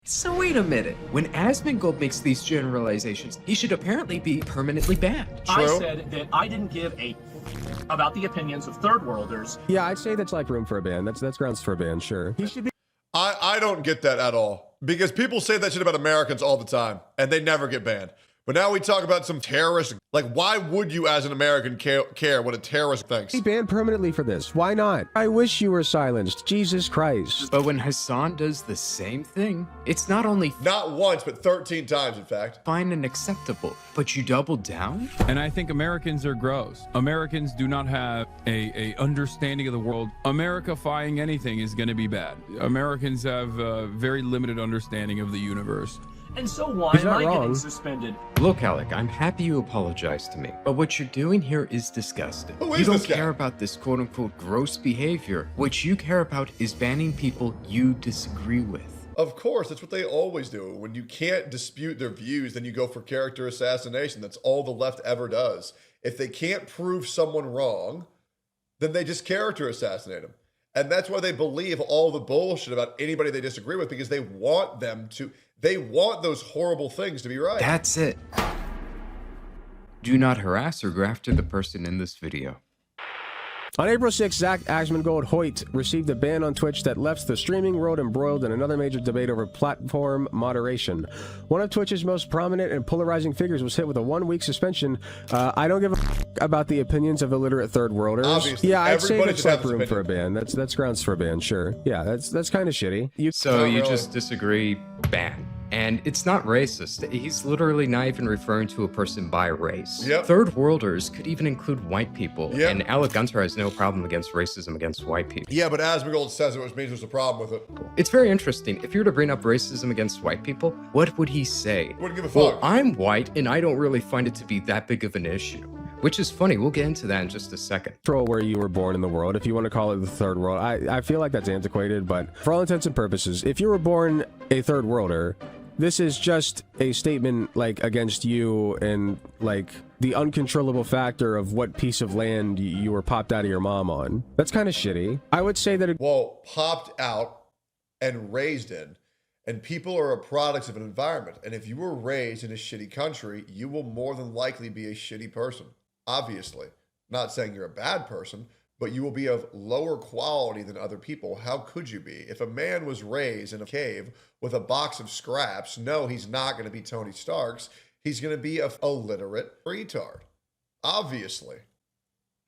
So wait a minute. When Asmongold makes these generalizations, he should apparently be permanently banned. True. I said that I didn't give a about the opinions of third worlders. Yeah, I'd say that's like room for a ban. That's grounds for a ban, sure. He should be. I don't get that at all, because people say that shit about Americans all the time and they never get banned. But now we talk about some terrorist. Like, why would you as an American care what a terrorist thinks? Be banned permanently for this. Why not? I wish you were silenced. Jesus Christ. But when Hassan does the same thing, it's not only Not once, but 13 times, in fact. fine and acceptable, but you double down? And I think Americans are gross. Americans do not have a understanding of the world. Americifying anything is going to be bad. Americans have a very limited understanding of the universe. And so why He's am not I wrong. getting suspended? Look, Alec, I'm happy you apologized to me, but what you're doing here is disgusting. Who You is don't this guy? care about this quote-unquote gross behavior. What you care about is banning people you disagree with. Of course, that's what they always do. When you can't dispute their views, then you go for character assassination. That's all the left ever does. If they can't prove someone wrong, then they just character assassinate them. And that's why they believe all the bullshit about anybody they disagree with, because they want those horrible things to be right. That's it. Do not harass or go after the person in this video. On April 6th, Zach Asmongold Hoyt received a ban on Twitch that left the streaming world embroiled in another major debate over platform moderation. One of Twitch's most prominent and polarizing figures was hit with a 1-week suspension. I don't give a about the opinions of illiterate third worlders. Obviously, yeah, I'd say everybody that's should have like his room for a opinion. ban. That's grounds for a ban, sure. Yeah, that's kind of shitty. So Not you really. just disagree, ban. And it's not racist. He's literally not even referring to a person by race. Yep. Third worlders could even include white people. Yep. And Alec Gunter has no problem against racism against white people. Yeah, but Asmongold says it, which means there's a problem with it. It's very interesting. If you were to bring up racism against white people, what would he say? Wouldn't give a Well, fuck. I'm white and I don't really find it to be that big of an issue. Which is funny. We'll get into that in just a second. Control where you were born in the world, if you want to call it the third world. I feel like that's antiquated, but for all intents and purposes, if you were born a third worlder, this is just a statement like against you and like the uncontrollable factor of what piece of land you were popped out of your mom on. That's kind of shitty. I would say that Well, popped out and raised in, and people are a product of an environment. And if you were raised in a shitty country, you will more than likely be a shitty person. Obviously. Not saying you're a bad person, but you will be of lower quality than other people. How could you be? If a man was raised in a cave with a box of scraps, no, he's not going to be Tony Stark's. He's going to be a illiterate retard. Obviously.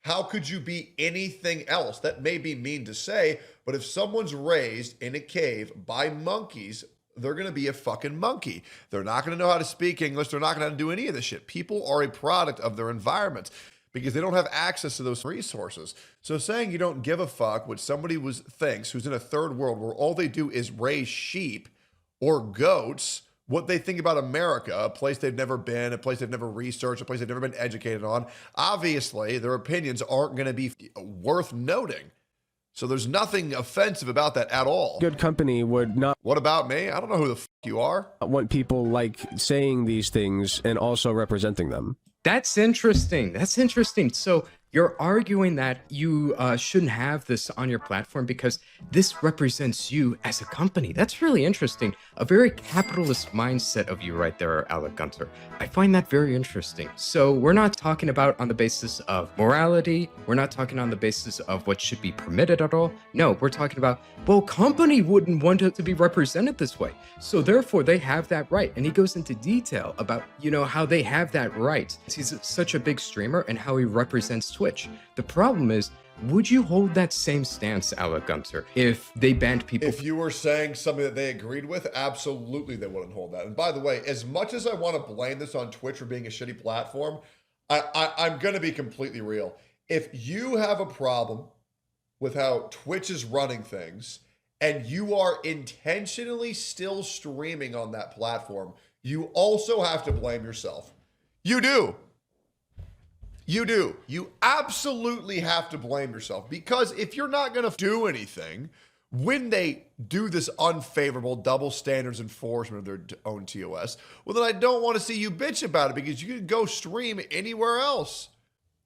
How could you be anything else? That may be mean to say, but if someone's raised in a cave by monkeys, they're going to be a fucking monkey. They're not going to know how to speak English. They're not going to know how to do any of this shit. People are a product of their environment because they don't have access to those resources. So saying you don't give a fuck what somebody thinks who's in a third world where all they do is raise sheep or goats, what they think about America, a place they've never been, a place they've never researched, a place they've never been educated on, obviously their opinions aren't going to be worth noting. So there's nothing offensive about that at all. good company would not What about me? I don't know who the fuck you are. want people like saying these things and also representing them. That's interesting. That's interesting. So you're arguing that you shouldn't have this on your platform because this represents you as a company. That's really interesting. A very capitalist mindset of you right there, Alec Gunter. I find that very interesting. So we're not talking about on the basis of morality. We're not talking on the basis of what should be permitted at all. No, we're talking about, well, company wouldn't want it to be represented this way. So therefore they have that right. And he goes into detail about, you know, how they have that right. He's such a big streamer and how he represents Twitch. The problem is, would you hold that same stance, Alec Gunter, if they banned people? If you were saying something that they agreed with, absolutely they wouldn't hold that. And by the way, as much as I want to blame this on Twitch for being a shitty platform, I'm going to be completely real. If you have a problem with how Twitch is running things and you are intentionally still streaming on that platform, you also have to blame yourself. You do. You do. You absolutely have to blame yourself, because if you're not going to do anything when they do this unfavorable double standards enforcement of their own TOS, well, then I don't want to see you bitch about it, because you can go stream anywhere else.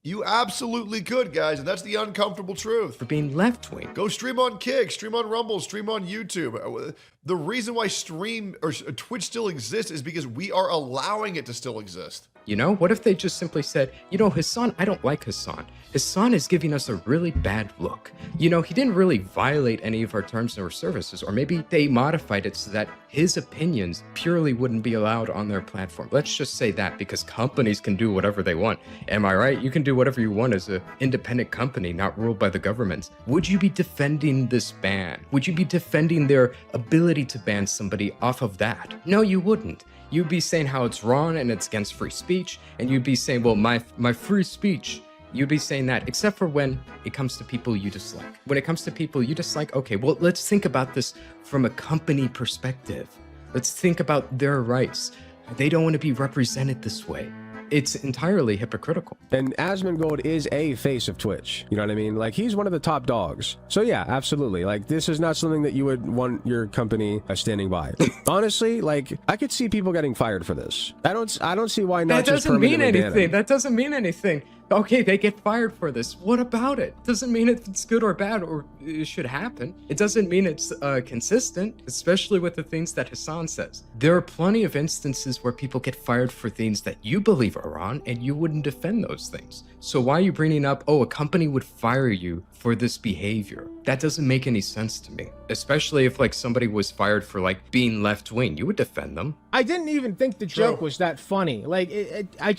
You absolutely could, guys, and that's the uncomfortable truth. for being left-wing. Go stream on Kick, stream on Rumble, stream on YouTube. The reason why Twitch still exists is because we are allowing it to still exist. You know, what if they just simply said, you know, Hassan, I don't like Hassan. Hassan is giving us a really bad look. You know, he didn't really violate any of our terms or services, or maybe they modified it so that his opinions purely wouldn't be allowed on their platform. Let's just say that, because companies can do whatever they want. Am I right? You can do whatever you want as an independent company, not ruled by the government. Would you be defending this ban? Would you be defending their ability to ban somebody off of that? No, you wouldn't. You'd be saying how it's wrong and it's against free speech, and you'd be saying, well, my free speech. You'd be saying that, except for when it comes to people you dislike. When it comes to people you dislike, okay, well, let's think about this from a company perspective. Let's think about their rights. They don't want to be represented this way. It's entirely hypocritical. And Asmongold is a face of Twitch. You know what I mean? Like, he's one of the top dogs. So yeah, absolutely. Like, this is not something that you would want your company standing by. Honestly, like, I could see people getting fired for this. I don't see why not just permanently ban them. That doesn't mean anything. That doesn't mean anything. Okay, they get fired for this. What about it? Doesn't mean it's good or bad or it should happen. It doesn't mean it's consistent, especially with the things that Hassan says. There are plenty of instances where people get fired for things that you believe are wrong and you wouldn't defend those things. So why are you bringing up, oh, a company would fire you for this behavior? That doesn't make any sense to me, especially if like somebody was fired for like being left wing. You would defend them. I didn't even think the joke was that funny. Like, I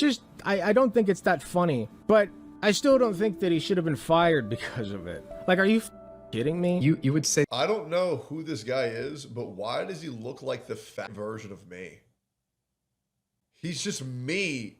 don't think it's that funny, but I still don't think that he should have been fired because of it. Like, are you kidding me? You would say, I don't know who this guy is, but why does he look like the fat version of me? He's just me,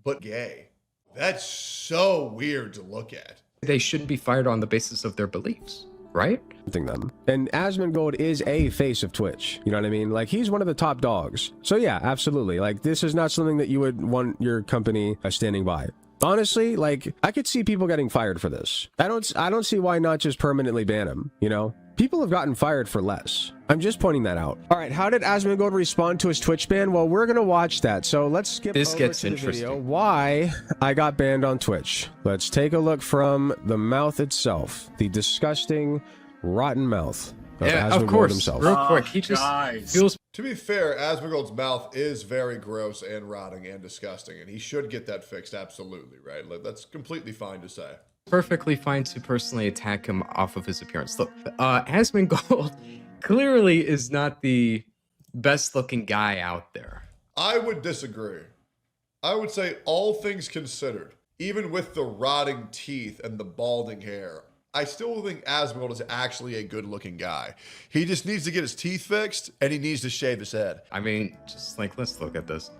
but gay. That's so weird to look at. they shouldn't be fired on the basis of their beliefs, right? Them. And Asmongold is a face of Twitch. You know what I mean? Like, he's one of the top dogs. So yeah, absolutely. Like, this is not something that you would want your company standing by. Honestly, like, I could see people getting fired for this. I don't see why not just permanently ban him, you know? People have gotten fired for less. I'm just pointing that out. All right, how did Asmongold respond to his Twitch ban? Well, we're gonna watch that. So let's skip this over gets to the interesting. video. Why I got banned on Twitch. Let's take a look from the mouth itself. The disgusting, rotten mouth of Asmongold of course. himself. Real quick, he just feels. To be fair, Asmongold's mouth is very gross and rotting and disgusting, and he should get that fixed, absolutely, right? Like, that's completely fine to say. Perfectly fine to personally attack him off of his appearance. Look, Asmongold clearly is not the best looking guy out there. I would disagree. I would say, all things considered, even with the rotting teeth and the balding hair, I still think Asmongold is actually a good-looking guy. He just needs to get his teeth fixed, and he needs to shave his head. I mean, just like, let's look at this.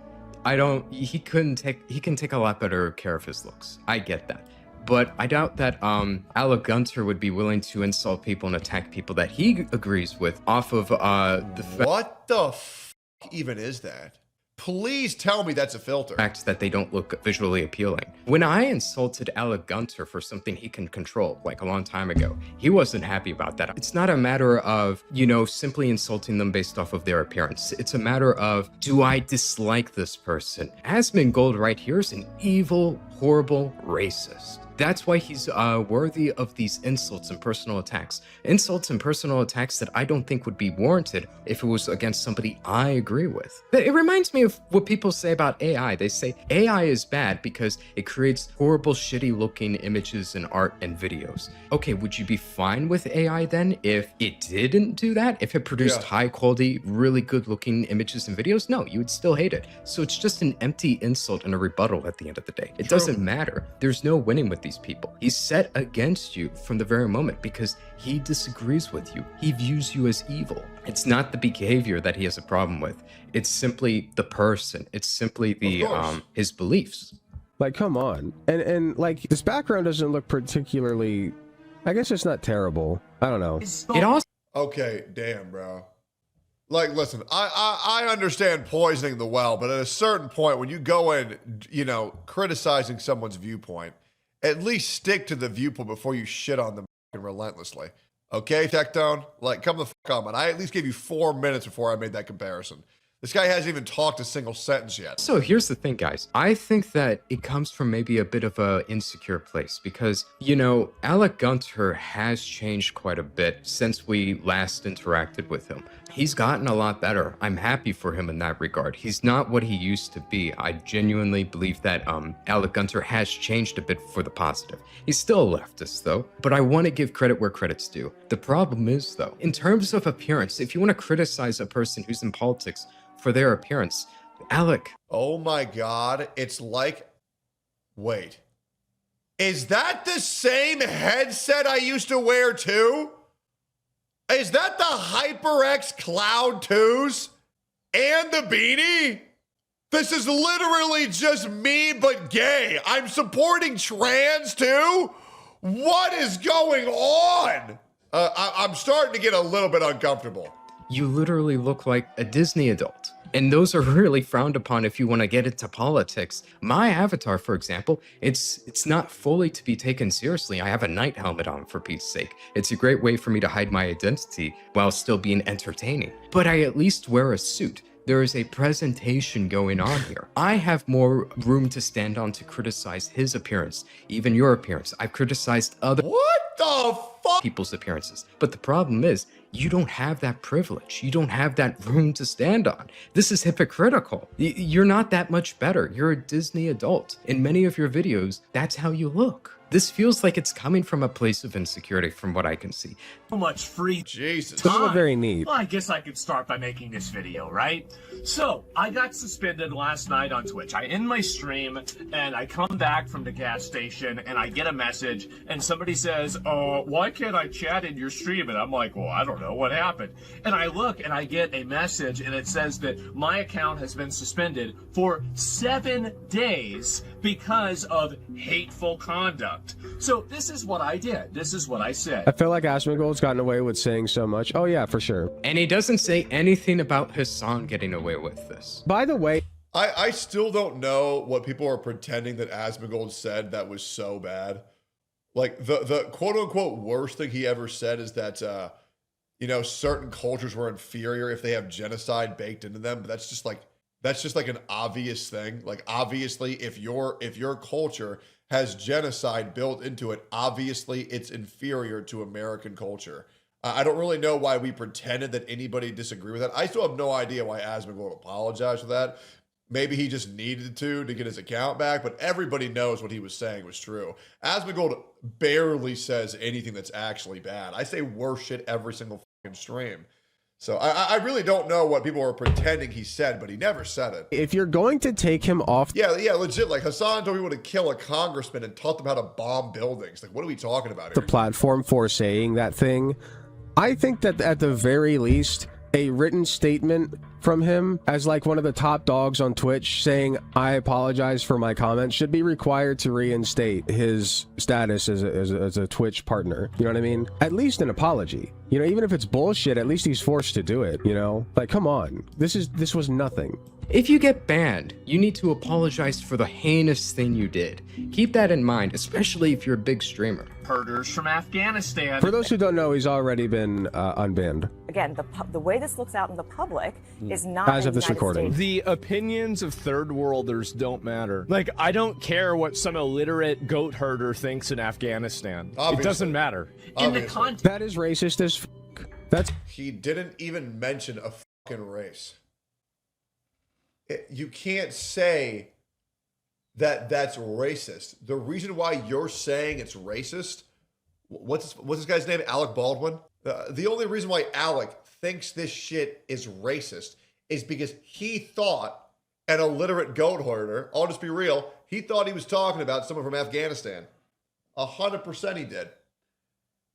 He can take a lot better care of his looks. I get that. But I doubt that Alec Gunter would be willing to insult people and attack people that he agrees with off of the What the f even is that? Please tell me that's a filter. fact that they don't look visually appealing. When I insulted Alec Gunter for something he can control, like a long time ago, he wasn't happy about that. It's not a matter of, simply insulting them based off of their appearance. It's a matter of, do I dislike this person? Asmongold right here is an evil, horrible racist. That's why he's worthy of these insults and personal attacks. Insults and personal attacks that I don't think would be warranted if it was against somebody I agree with. It reminds me of what people say about AI. They say AI is bad because it creates horrible, shitty looking images and art and videos. Okay, would you be fine with AI then if it didn't do that? If it produced high quality, really good looking images and videos? No, you would still hate it. So it's just an empty insult and a rebuttal at the end of the day. It doesn't matter. There's no winning with these people. He's set against you from the very moment because he disagrees with you. He views you as evil. It's not the behavior that he has a problem with. It's simply the person. It's simply the his beliefs. Like, come on. And like, this background doesn't look particularly, I guess it's not terrible. I don't know. It also Okay, damn, bro. Like, listen, I understand poisoning the well, but at a certain point, when you go in, criticizing someone's viewpoint, at least stick to the viewpoint before you shit on them relentlessly. Okay, Tectone? Like, come the fuck on, man. I at least gave you 4 minutes before I made that comparison. This guy hasn't even talked a single sentence yet. So here's the thing, guys. I think that it comes from maybe a bit of a insecure place because, you know, Alec Gunter has changed quite a bit since we last interacted with him. He's gotten a lot better. I'm happy for him in that regard. He's not what he used to be. I genuinely believe that Alec Gunter has changed a bit for the positive. He's still a leftist, though, but I want to give credit where credit's due. The problem is, though, in terms of appearance, if you want to criticize a person who's in politics for their appearance, Alec. Oh my God. It's like, wait, is that the same headset I used to wear too? Is that the HyperX Cloud 2s and the beanie? This is literally just me, but gay. I'm supporting trans too? What is going on? I'm starting to get a little bit uncomfortable. You literally look like a Disney adult. And those are really frowned upon if you want to get into politics. My avatar, for example, it's not fully to be taken seriously. I have a night helmet on, for Pete's sake. It's a great way for me to hide my identity while still being entertaining. But I at least wear a suit. There is a presentation going on here. I have more room to stand on to criticize his appearance, even your appearance. I've criticized other people's appearances. But the problem is, you don't have that privilege. You don't have that room to stand on. This is hypocritical. You're not that much better. You're a Disney adult. In many of your videos, that's how you look. This feels like it's coming from a place of insecurity from what I can see. So much free Jesus. This is very neat. Well, I guess I could start by making this video, right? So, I got suspended last night on Twitch. I end my stream, and I come back from the gas station, and I get a message, and somebody says, why can't I chat in your stream? And I'm like, well, I don't know what happened. And I look, and I get a message, and it says that my account has been suspended for 7 days because of hateful conduct. So this is what I did. This is what I said. I feel like Asmongold's gotten away with saying so much. Oh yeah, for sure. And he doesn't say anything about Hassan getting away with this. By the way, I still don't know what people are pretending that Asmongold said that was so bad. Like the quote unquote worst thing he ever said is that you know, certain cultures were inferior if they have genocide baked into them, but that's just like an obvious thing. Like, obviously, if your culture has genocide built into it, obviously it's inferior to American culture. I don't really know why we pretended that anybody disagreed with that. I still have no idea why Asmongold apologized for that. Maybe he just needed to get his account back, but everybody knows what he was saying was true. Asmongold barely says anything that's actually bad. I say worse shit every single fucking stream. So I really don't know what people are pretending he said, but he never said it. if you're going to take him off, Yeah, legit. Like, Hassan told people to kill a congressman and taught them how to bomb buildings. Like, what are we talking about the here? platform for saying that thing, I think that at the very least, a written statement from him as like one of the top dogs on Twitch saying, I apologize for my comments, should be required to reinstate his status as a Twitch partner. You know what I mean? At least an apology. You know, even if it's bullshit, at least he's forced to do it, you know? Like, come on. This was nothing. If you get banned, you need to apologize for the heinous thing you did. Keep that in mind, especially if you're a big streamer. Herders from Afghanistan. For those who don't know, he's already been unbanned. Again, the way this looks out in the public is not As of in the this United recording. States. The opinions of third worlders don't matter. Like, I don't care what some illiterate goat herder thinks in Afghanistan. Obviously. It doesn't matter. In the Obviously. context That is racist as f. That's He didn't even mention a fucking race. You can't say that that's racist. The reason why you're saying it's racist, what's this guy's name? Alec Baldwin? The only reason why Alec thinks this shit is racist is because he thought an illiterate goat herder, I'll just be real, he thought he was talking about someone from Afghanistan. 100% he did.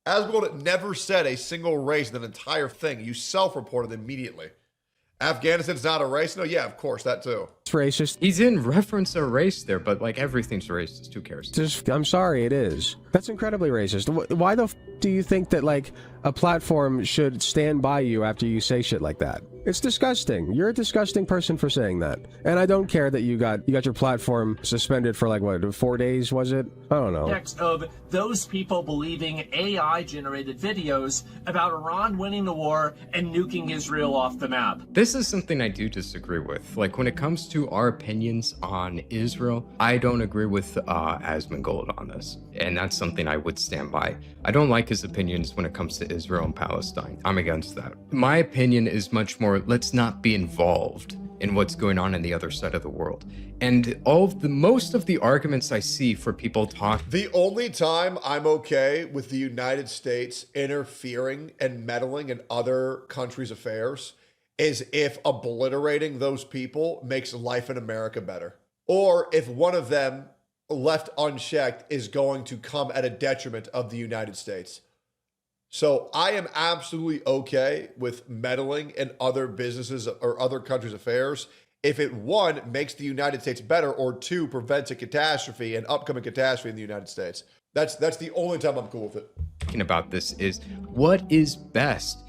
Asmongold never said a single race in the entire thing. You self-reported immediately. Afghanistan's not a race? No, yeah, of course, that too. racist. He didn't reference a race there, but like everything's racist. Who cares? Just, I'm sorry, it is. That's incredibly racist. Why the f do you think that like a platform should stand by you after you say shit like that? It's disgusting. You're a disgusting person for saying that. And I don't care that you got your platform suspended for like, what, 4 days, was it? I don't know. Of those people believing AI-generated videos about Iran winning the war and nuking Israel off the map. This is something I do disagree with. Like, when it comes to our opinions on Israel, I don't agree with Asmongold on this. And that's something I would stand by. I don't like his opinions when it comes to Israel and Palestine. I'm against that. My opinion is much more, let's not be involved in what's going on the other side of the world. And most of the arguments I see for people talk. The only time I'm okay with the United States interfering and meddling in other countries' affairs is if obliterating those people makes life in America better. Or if one of them, left unchecked, is going to come at a detriment of the United States. So I am absolutely okay with meddling in other businesses or other countries' affairs if it, one, makes the United States better, or two, prevents a catastrophe, an upcoming catastrophe in the United States. That's the only time I'm cool with it. Talking about this is what is best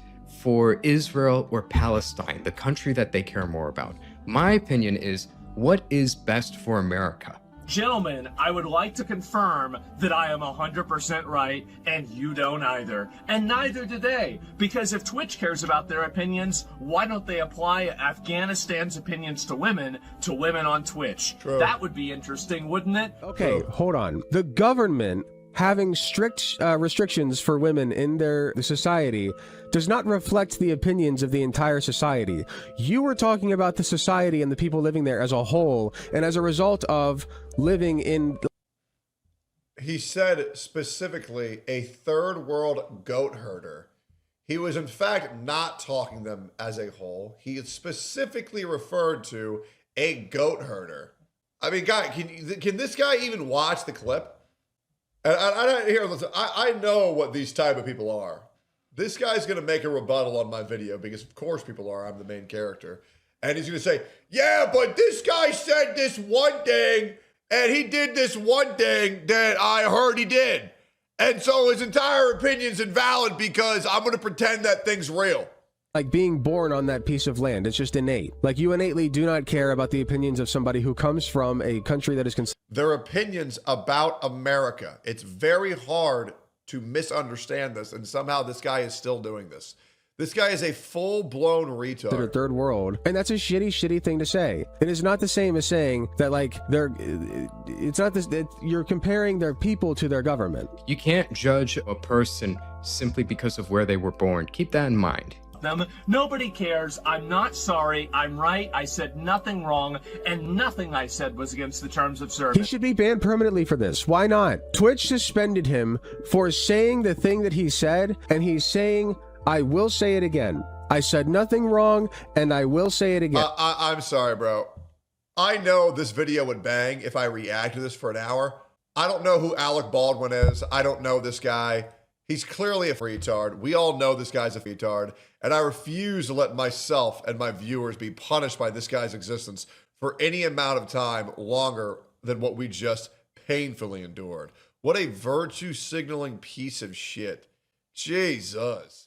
for Israel or Palestine, the country that they care more about. My opinion is what is best for America. Gentlemen, I would like to confirm that I am 100% right, and you don't either. And neither do they. Because if Twitch cares about their opinions, why don't they apply Afghanistan's opinions to women on Twitch? True. That would be interesting, wouldn't it? Okay, hold on. The government having strict restrictions for women in their society does not reflect the opinions of the entire society. You were talking about the society and the people living there as a whole, and as a result of living in... He said specifically a third world goat herder. He was in fact not talking them as a whole. He specifically referred to a goat herder. I mean, guy, can this guy even watch the clip? And I know what these type of people are. This guy's going to make a rebuttal on my video because, of course, people are. I'm the main character. And he's going to say, yeah, but this guy said this one thing, and he did this one thing that I heard he did. And so his entire opinion's invalid because I'm going to pretend that thing's real. Like being born on that piece of land. It's just innate. Like you innately do not care about the opinions of somebody who comes from a country that is their opinions about America. It's very hard to misunderstand this, and somehow this guy is still doing this. This guy is a full-blown retard. Third world, and that's a shitty thing to say. It is not the same as saying that, like, it's not this, you're comparing their people to their government. You can't judge a person simply because of where they were born. Keep that in mind. Nobody cares. I'm not sorry. I'm right. I said nothing wrong, and nothing I said was against the terms of service. He should be banned permanently for this. Why not? Twitch suspended him for saying the thing that he said, and he's saying, I will say it again. I said nothing wrong, and I will say it again. I'm sorry, bro. I know this video would bang if I react to this for an hour. I don't know who Alec Baldwin is. I don't know this guy. He's clearly a retard. We all know this guy's a retard. And I refuse to let myself and my viewers be punished by this guy's existence for any amount of time longer than what we just painfully endured. What a virtue signaling piece of shit. Jesus.